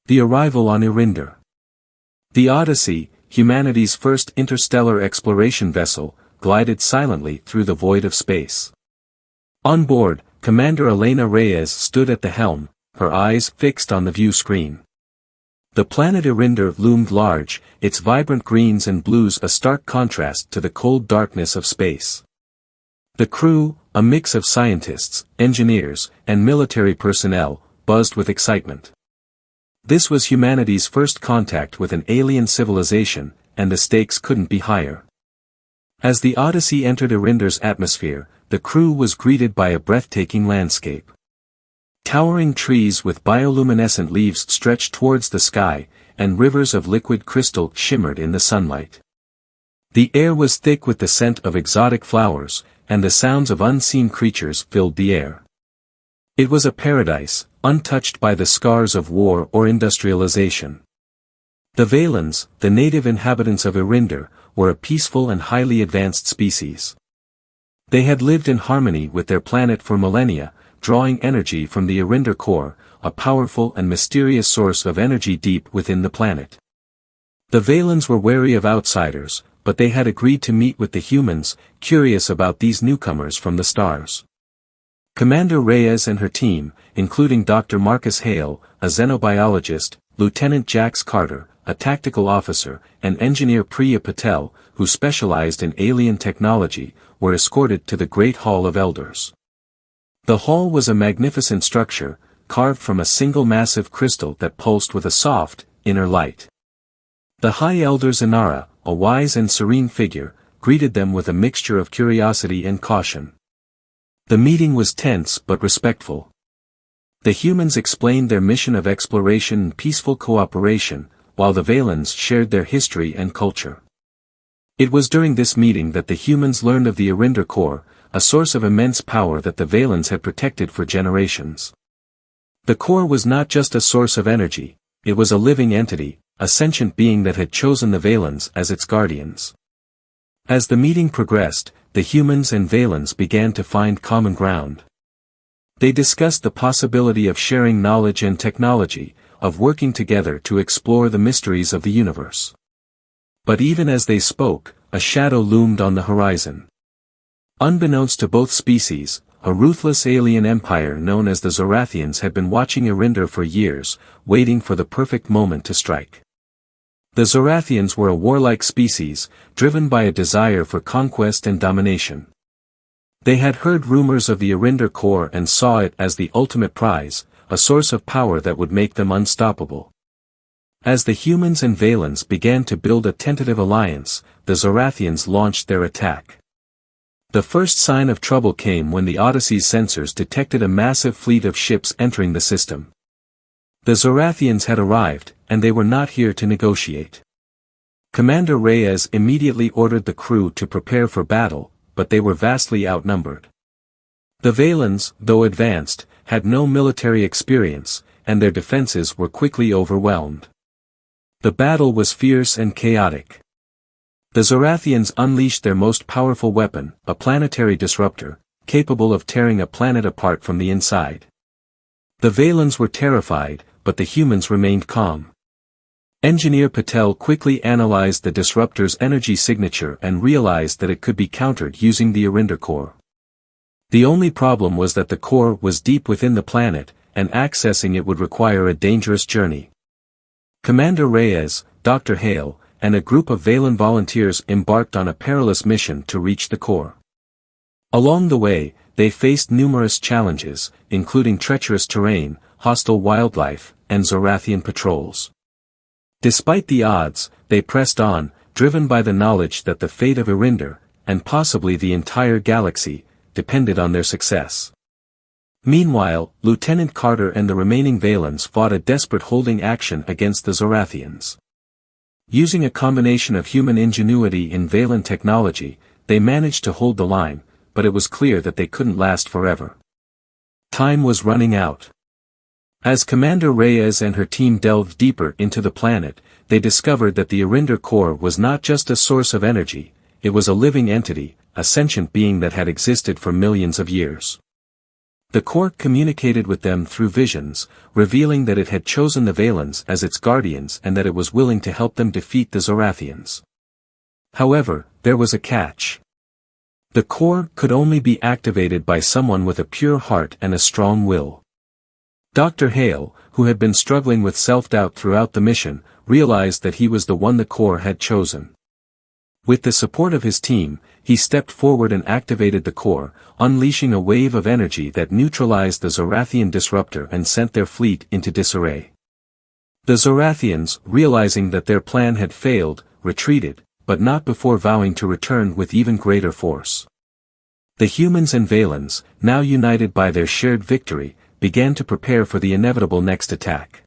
The arrival on Erinder. The Odyssey, humanity's first interstellar exploration vessel, glided silently through the void of space. On board, Commander Elena Reyes stood at the helm, her eyes fixed on the view screen. The planet Erinder loomed large, its vibrant greens and blues a stark contrast to the cold darkness of space. The crew, a mix of scientists, engineers, and military personnel, buzzed with excitement. This was humanity's first contact with an alien civilization, and the stakes couldn't be higher. As the Odyssey entered Erinder's atmosphere, the crew was greeted by a breathtaking landscape. Towering trees with bioluminescent leaves stretched towards the sky, and rivers of liquid crystal shimmered in the sunlight. The air was thick with the scent of exotic flowers, and the sounds of unseen creatures filled the air. It was a paradise, untouched by the scars of war or industrialization. The Valens, the native inhabitants of Erinder, were a peaceful and highly advanced species. They had lived in harmony with their planet for millennia, drawing energy from the Erinder core, a powerful and mysterious source of energy deep within the planet. The Valens were wary of outsiders, but they had agreed to meet with the humans, curious about these newcomers from the stars. Commander Reyes and her team, including Dr. Marcus Hale, a xenobiologist, Lieutenant Jax Carter, a tactical officer, and engineer Priya Patel, who specialized in alien technology, were escorted to the Great Hall of Elders. The hall was a magnificent structure, carved from a single massive crystal that pulsed with a soft, inner light. The High Elder Zanara, a wise and serene figure, greeted them with a mixture of curiosity and caution. The meeting was tense but respectful. The humans explained their mission of exploration and peaceful cooperation, while the Valens shared their history and culture. It was during this meeting that the humans learned of the Erinder core, a source of immense power that the Valens had protected for generations. The core was not just a source of energy, it was a living entity, a sentient being that had chosen the Valens as its guardians. As the meeting progressed, the humans and Valens began to find common ground. They discussed the possibility of sharing knowledge and technology, of working together to explore the mysteries of the universe. But even as they spoke, a shadow loomed on the horizon. Unbeknownst to both species, a ruthless alien empire known as the Zorathians had been watching Erinder for years, waiting for the perfect moment to strike. The Zorathians were a warlike species, driven by a desire for conquest and domination. They had heard rumors of the Erinder core and saw it as the ultimate prize, a source of power that would make them unstoppable. As the humans and Valens began to build a tentative alliance, the Zorathians launched their attack. The first sign of trouble came when the Odyssey's sensors detected a massive fleet of ships entering the system. The Zorathians had arrived, and they were not here to negotiate. Commander Reyes immediately ordered the crew to prepare for battle, but they were vastly outnumbered. The Valens, though advanced, had no military experience, and their defenses were quickly overwhelmed. The battle was fierce and chaotic. The Zorathians unleashed their most powerful weapon, a planetary disruptor, capable of tearing a planet apart from the inside. The Valens were terrified, but the humans remained calm. Engineer Patel quickly analyzed the disruptor's energy signature and realized that it could be countered using the Erinder core. The only problem was that the core was deep within the planet, and accessing it would require a dangerous journey. Commander Reyes, Dr. Hale, and a group of Valen volunteers embarked on a perilous mission to reach the core. Along the way, they faced numerous challenges, including treacherous terrain, hostile wildlife, and Zorathian patrols. Despite the odds, they pressed on, driven by the knowledge that the fate of Erinder, and possibly the entire galaxy, depended on their success. Meanwhile, Lieutenant Carter and the remaining Valens fought a desperate holding action against the Zorathians. Using a combination of human ingenuity and Valen technology, they managed to hold the line, but it was clear that they couldn't last forever. Time was running out. As Commander Reyes and her team delved deeper into the planet, they discovered that the Erinder core was not just a source of energy, it was a living entity, a sentient being that had existed for millions of years. The Corps communicated with them through visions, revealing that it had chosen the Valens as its guardians and that it was willing to help them defeat the Zorathians. However, there was a catch. The Corps could only be activated by someone with a pure heart and a strong will. Dr. Hale, who had been struggling with self-doubt throughout the mission, realized that he was the one the Corps had chosen. With the support of his team, he stepped forward and activated the Corps, unleashing a wave of energy that neutralized the Zorathian disruptor and sent their fleet into disarray. The Zorathians, realizing that their plan had failed, retreated, but not before vowing to return with even greater force. The humans and Valens, now united by their shared victory, began to prepare for the inevitable next attack.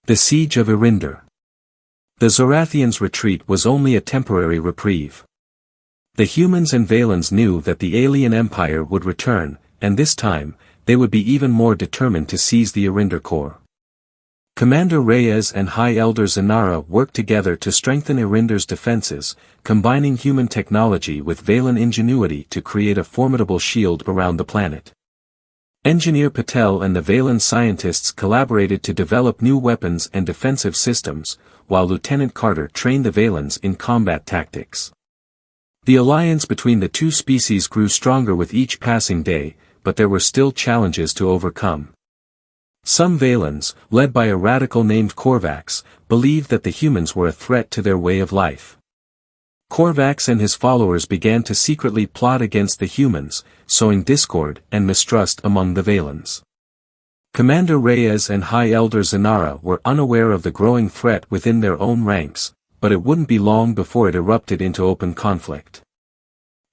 The Siege of Erinder. The Zorathians' retreat was only a temporary reprieve. The humans and Valens knew that the alien empire would return, and this time, they would be even more determined to seize the Erinder core. Commander Reyes and High Elder Zanara worked together to strengthen Erinder's defenses, combining human technology with Valan ingenuity to create a formidable shield around the planet. Engineer Patel and the Valan scientists collaborated to develop new weapons and defensive systems, while Lieutenant Carter trained the Valans in combat tactics. The alliance between the two species grew stronger with each passing day, but there were still challenges to overcome. Some Valans, led by a radical named Korvax, believed that the humans were a threat to their way of life. Korvax and his followers began to secretly plot against the humans, sowing discord and mistrust among the Valans. Commander Reyes and High Elder Zanara were unaware of the growing threat within their own ranks, but it wouldn't be long before it erupted into open conflict.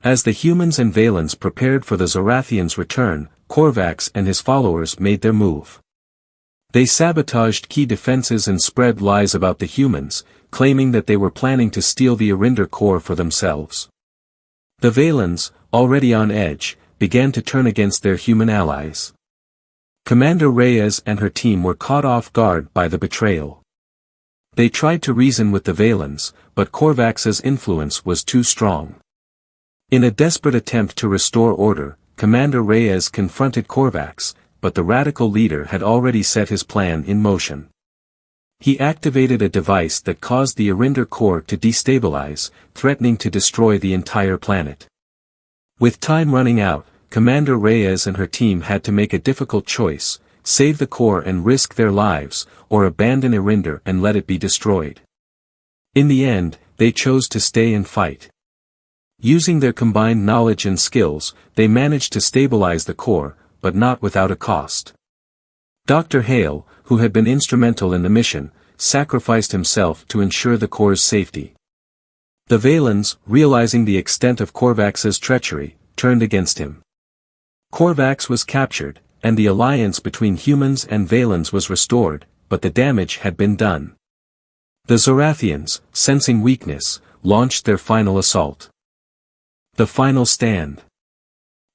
As the humans and Valans prepared for the Zorathians' return, Korvax and his followers made their move. They sabotaged key defenses and spread lies about the humans, claiming that they were planning to steal the Erinder core for themselves. The Valans, already on edge, began to turn against their human allies. Commander Reyes and her team were caught off guard by the betrayal. They tried to reason with the Valans, but Korvax's influence was too strong. In a desperate attempt to restore order, Commander Reyes confronted Korvax, but the radical leader had already set his plan in motion. He activated a device that caused the Erinder core to destabilize, threatening to destroy the entire planet. With time running out, Commander Reyes and her team had to make a difficult choice: save the core and risk their lives, or abandon Erinder and let it be destroyed. In the end, they chose to stay and fight. Using their combined knowledge and skills, they managed to stabilize the core, but not without a cost. Dr. Hale, who had been instrumental in the mission, sacrificed himself to ensure the core's safety. The Valans, realizing the extent of Korvax's treachery, turned against him. Korvax was captured, and the alliance between humans and Valans was restored, but the damage had been done. The Zorathians, sensing weakness, launched their final assault. The final stand.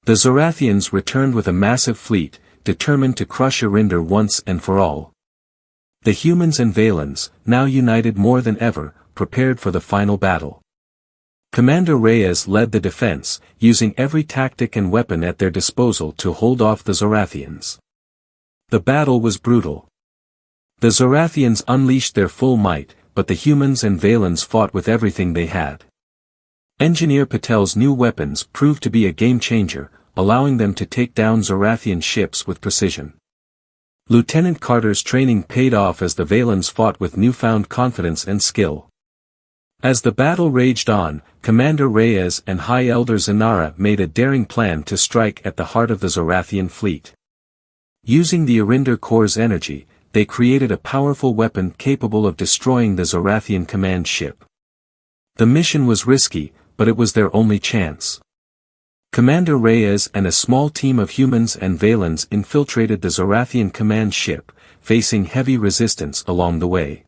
The Zorathians returned with a massive fleet, determined to crush Erinder once and for all. The humans and Valans, now united more than ever, prepared for the final battle. Commander Reyes led the defense, using every tactic and weapon at their disposal to hold off the Zorathians. The battle was brutal. The Zorathians unleashed their full might, but the humans and Valans fought with everything they had. Engineer Patel's new weapons proved to be a game-changer, allowing them to take down Zorathian ships with precision. Lieutenant Carter's training paid off as the Valans fought with newfound confidence and skill. As the battle raged on, Commander Reyes and High Elder Zanara made a daring plan to strike at the heart of the Zorathian fleet. Using the Erinder core's energy, they created a powerful weapon capable of destroying the Zorathian command ship. The mission was risky, but it was their only chance. Commander Reyes and a small team of humans and Valans infiltrated the Zorathian command ship, facing heavy resistance along the way.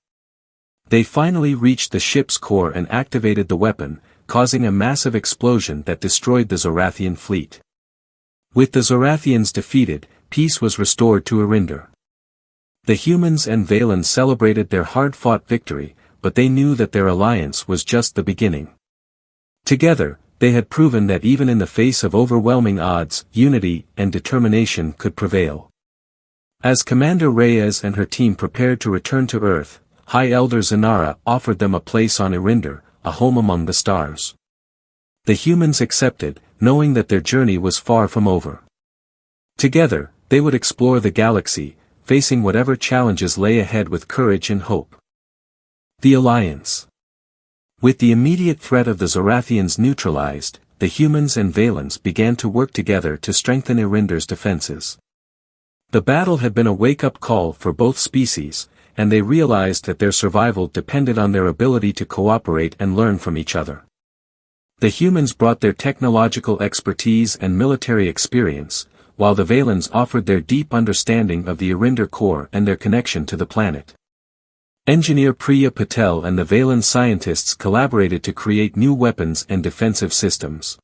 They finally reached the ship's core and activated the weapon, causing a massive explosion that destroyed the Zorathian fleet. With the Zorathians defeated, peace was restored to Erinder. The humans and Valans celebrated their hard-fought victory, but they knew that their alliance was just the beginning. Together, they had proven that even in the face of overwhelming odds, unity and determination could prevail. As Commander Reyes and her team prepared to return to Earth, High Elder Zanara offered them a place on Erinder, a home among the stars. The humans accepted, knowing that their journey was far from over. Together, they would explore the galaxy, facing whatever challenges lay ahead with courage and hope. The Alliance. With the immediate threat of the Zorathians neutralized, the humans and Valens began to work together to strengthen Erinder's defenses. The battle had been a wake-up call for both species, and they realized that their survival depended on their ability to cooperate and learn from each other. The humans brought their technological expertise and military experience, while the Valens offered their deep understanding of the Erinder core and their connection to the planet. Engineer Priya Patel and the Valen scientists collaborated to create new weapons and defensive systems.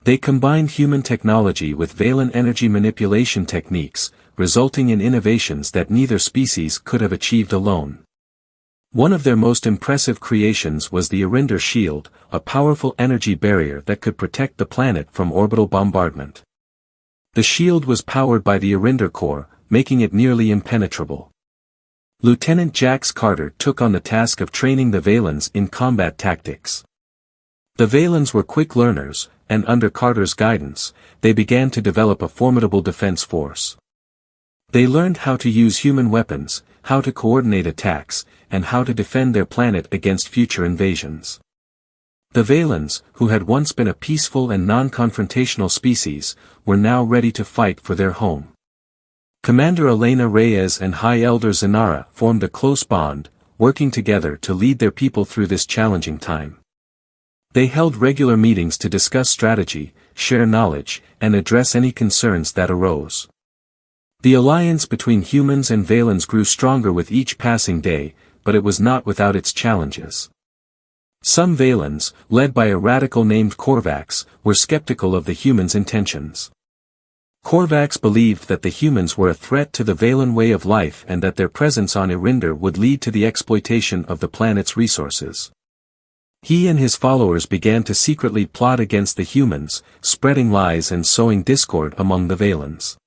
They combined human technology with Valen energy manipulation techniques, resulting in innovations that neither species could have achieved alone. One of their most impressive creations was the Erinder shield, a powerful energy barrier that could protect the planet from orbital bombardment. The shield was powered by the Erinder core, making it nearly impenetrable. Lieutenant Jax Carter took on the task of training the Valens in combat tactics. The Valens were quick learners, and under Carter's guidance, they began to develop a formidable defense force. They learned how to use human weapons, how to coordinate attacks, and how to defend their planet against future invasions. The Valens, who had once been a peaceful and non-confrontational species, were now ready to fight for their home. Commander Elena Reyes and High Elder Zanara formed a close bond, working together to lead their people through this challenging time. They held regular meetings to discuss strategy, share knowledge, and address any concerns that arose. The alliance between humans and Valens grew stronger with each passing day, but it was not without its challenges. Some Valens, led by a radical named Korvax, were skeptical of the humans' intentions. Korvax believed that the humans were a threat to the Valen way of life and that their presence on Erinder would lead to the exploitation of the planet's resources. He and his followers began to secretly plot against the humans, spreading lies and sowing discord among the Valens.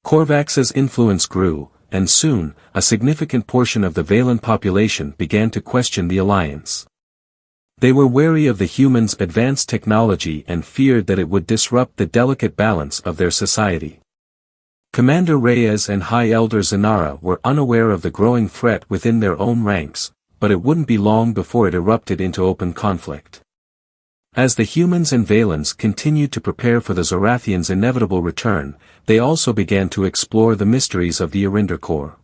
Korvax's influence grew, and soon, a significant portion of the Valen population began to question the alliance. They were wary of the humans' advanced technology and feared that it would disrupt the delicate balance of their society. Commander Reyes and High Elder Zanara were unaware of the growing threat within their own ranks, but it wouldn't be long before it erupted into open conflict. As the humans and Valens continued to prepare for the Zorathians' inevitable return, they also began to explore the mysteries of the Erinder core.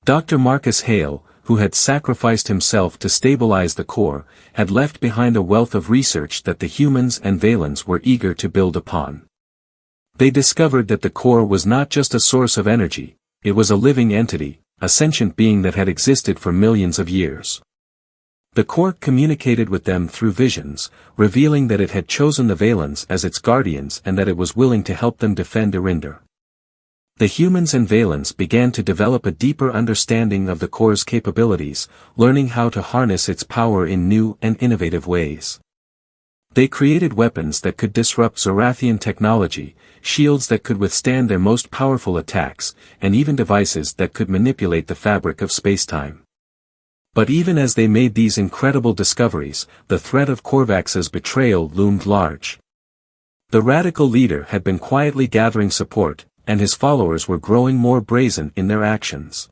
Dr. Marcus Hale, who had sacrificed himself to stabilize the core, had left behind a wealth of research that the humans and Valens were eager to build upon. They discovered that the core was not just a source of energy, it was a living entity, a sentient being that had existed for millions of years. The core communicated with them through visions, revealing that it had chosen the Valens as its guardians and that it was willing to help them defend Erinder. The humans and Valens began to develop a deeper understanding of the core's capabilities, learning how to harness its power in new and innovative ways. They created weapons that could disrupt Zorathian technology, shields that could withstand their most powerful attacks, and even devices that could manipulate the fabric of spacetime. But even as they made these incredible discoveries, the threat of Korvax's betrayal loomed large. The radical leader had been quietly gathering support, and his followers were growing more brazen in their actions.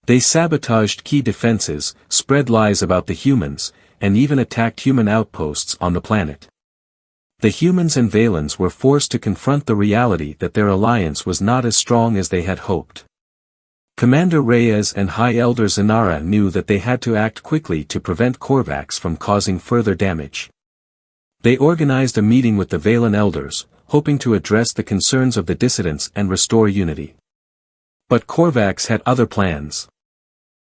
They sabotaged key defenses, spread lies about the humans, and even attacked human outposts on the planet. The humans and Valens were forced to confront the reality that their alliance was not as strong as they had hoped. Commander Reyes and High Elder Zanara knew that they had to act quickly to prevent Korvax from causing further damage. They organized a meeting with the Valen elders, hoping to address the concerns of the dissidents and restore unity. But Korvax had other plans.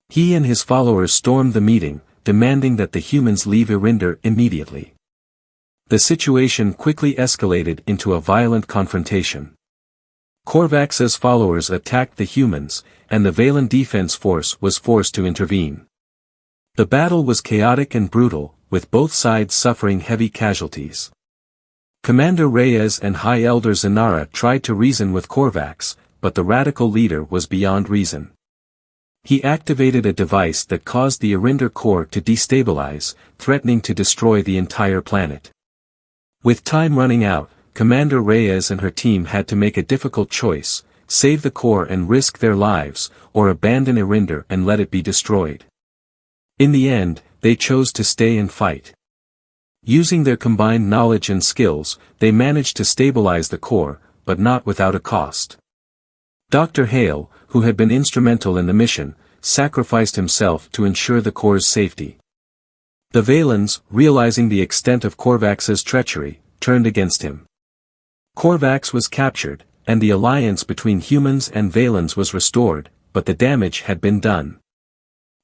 He and his followers stormed the meeting, demanding that the humans leave Erinder immediately. The situation quickly escalated into a violent confrontation. Korvax's followers attacked the humans, and the Valen defense force was forced to intervene. The battle was chaotic and brutal, with both sides suffering heavy casualties. Commander Reyes and High Elder Zanara tried to reason with Korvax, but the radical leader was beyond reason. He activated a device that caused the Arinder core to destabilize, threatening to destroy the entire planet. With time running out, Commander Reyes and her team had to make a difficult choice: save the core and risk their lives, or abandon Arinder and let it be destroyed. In the end, they chose to stay and fight. Using their combined knowledge and skills, they managed to stabilize the core, but not without a cost. Dr. Hale, who had been instrumental in the mission, sacrificed himself to ensure the core's safety. The Valens, realizing the extent of Korvax's treachery, turned against him. Korvax was captured, and the alliance between humans and Valens was restored, but the damage had been done.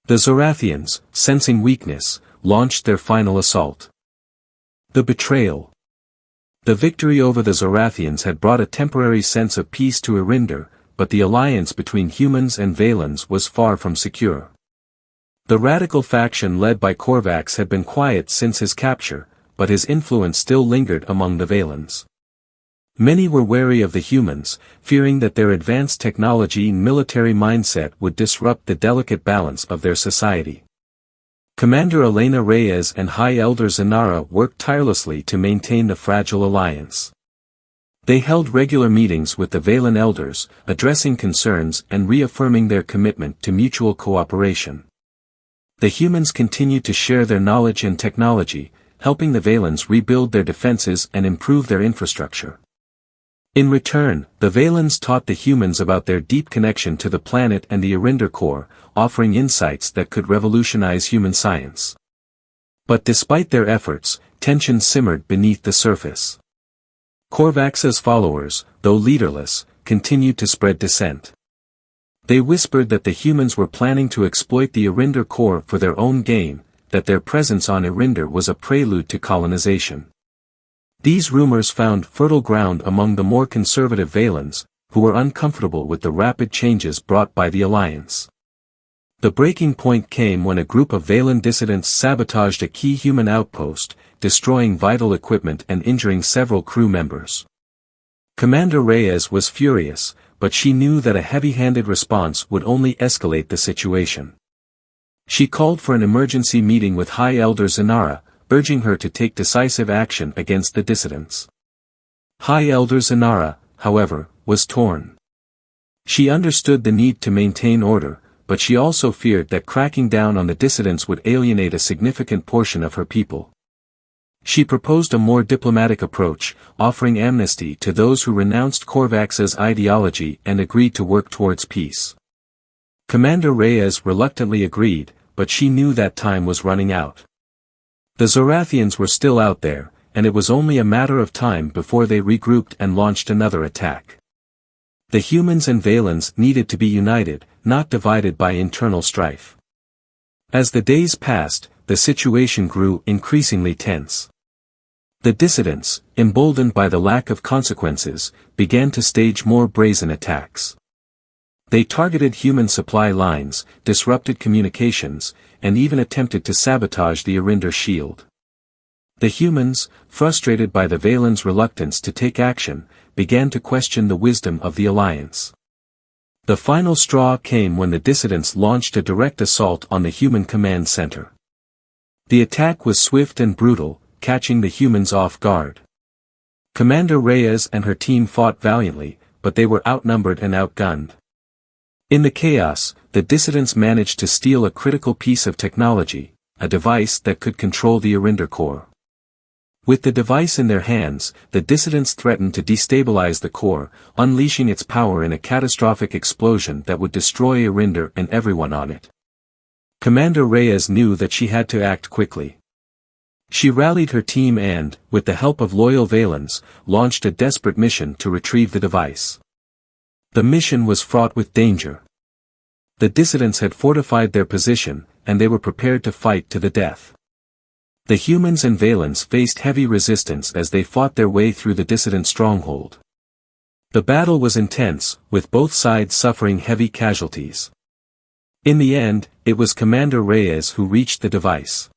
The Zorathians, sensing weakness, launched their final assault. The betrayal. The victory over the Zorathians had brought a temporary sense of peace to Arinder, but the alliance between humans and Valens was far from secure. The radical faction led by Korvax had been quiet since his capture, but his influence still lingered among the Valens. Many were wary of the humans, fearing that their advanced technology and military mindset would disrupt the delicate balance of their society. Commander Elena Reyes and High Elder Zanara worked tirelessly to maintain the fragile alliance. They held regular meetings with the Valen elders, addressing concerns and reaffirming their commitment to mutual cooperation. The humans continued to share their knowledge and technology, helping the Valens rebuild their defenses and improve their infrastructure. In return, the Valens taught the humans about their deep connection to the planet and the Arinder core, offering insights that could revolutionize human science. But despite their efforts, tension simmered beneath the surface. Korvax's followers, though leaderless, continued to spread dissent. They whispered that the humans were planning to exploit the Arinder core for their own gain, that their presence on Arinder was a prelude to colonization. These rumors found fertile ground among the more conservative Valens, who were uncomfortable with the rapid changes brought by the alliance. The breaking point came when a group of Valen dissidents sabotaged a key human outpost, destroying vital equipment and injuring several crew members. Commander Reyes was furious, but she knew that a heavy-handed response would only escalate the situation. She called for an emergency meeting with High Elder Zanara, urging her to take decisive action against the dissidents. High Elder Zanara, however, was torn. She understood the need to maintain order, but she also feared that cracking down on the dissidents would alienate a significant portion of her people. She proposed a more diplomatic approach, offering amnesty to those who renounced Korvax's ideology and agreed to work towards peace. Commander Reyes reluctantly agreed, but she knew that time was running out. The Zorathians were still out there, and it was only a matter of time before they regrouped and launched another attack. The humans and Valens needed to be united, not divided by internal strife. As the days passed, the situation grew increasingly tense. The dissidents, emboldened by the lack of consequences, began to stage more brazen attacks. They targeted human supply lines, disrupted communications, and even attempted to sabotage the Arinder shield. The humans, frustrated by the Valen's reluctance to take action, began to question the wisdom of the alliance. The final straw came when the dissidents launched a direct assault on the human command center. The attack was swift and brutal, catching the humans off guard. Commander Reyes and her team fought valiantly, but they were outnumbered and outgunned. In the chaos, the dissidents managed to steal a critical piece of technology, a device that could control the Arinder core. With the device in their hands, the dissidents threatened to destabilize the core, unleashing its power in a catastrophic explosion that would destroy Arinder and everyone on it. Commander Reyes knew that she had to act quickly. She rallied her team and, with the help of loyal Valens, launched a desperate mission to retrieve the device. The mission was fraught with danger. The dissidents had fortified their position, and they were prepared to fight to the death. The humans and Valens faced heavy resistance as they fought their way through the dissident stronghold. The battle was intense, with both sides suffering heavy casualties. In the end, it was Commander Reyes who reached the device.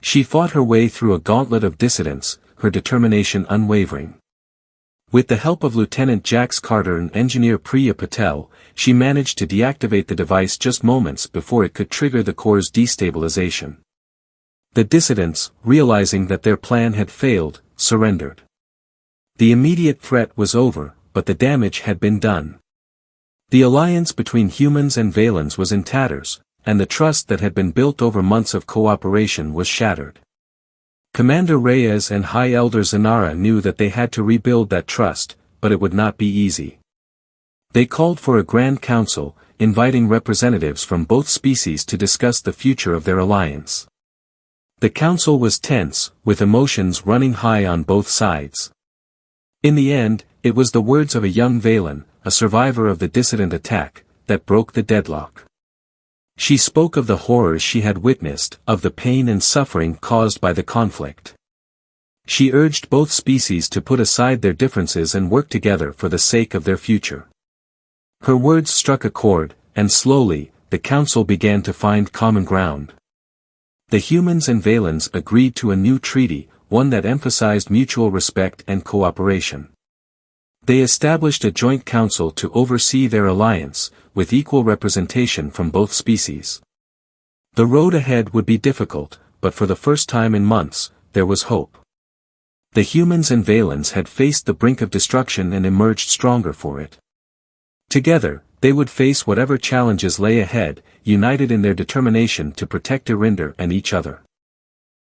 She fought her way through a gauntlet of dissidents, her determination unwavering. With the help of Lieutenant Jax Carter and Engineer Priya Patel, she managed to deactivate the device just moments before it could trigger the core's destabilization. The dissidents, realizing that their plan had failed, surrendered. The immediate threat was over, but the damage had been done. The alliance between humans and Valens was in tatters, and the trust that had been built over months of cooperation was shattered. Commander Reyes and High Elder Zanara knew that they had to rebuild that trust, but it would not be easy. They called for a Grand Council, inviting representatives from both species to discuss the future of their alliance. The council was tense, with emotions running high on both sides. In the end, it was the words of a young Valen, a survivor of the dissident attack, that broke the deadlock. She spoke of the horrors she had witnessed, of the pain and suffering caused by the conflict. She urged both species to put aside their differences and work together for the sake of their future. Her words struck a chord, and slowly, the council began to find common ground. The humans and Valens agreed to a new treaty, one that emphasized mutual respect and cooperation. They established a joint council to oversee their alliance, with equal representation from both species. The road ahead would be difficult, but for the first time in months, there was hope. The humans and Valens had faced the brink of destruction and emerged stronger for it. Together, they would face whatever challenges lay ahead, united in their determination to protect Irinder and each other.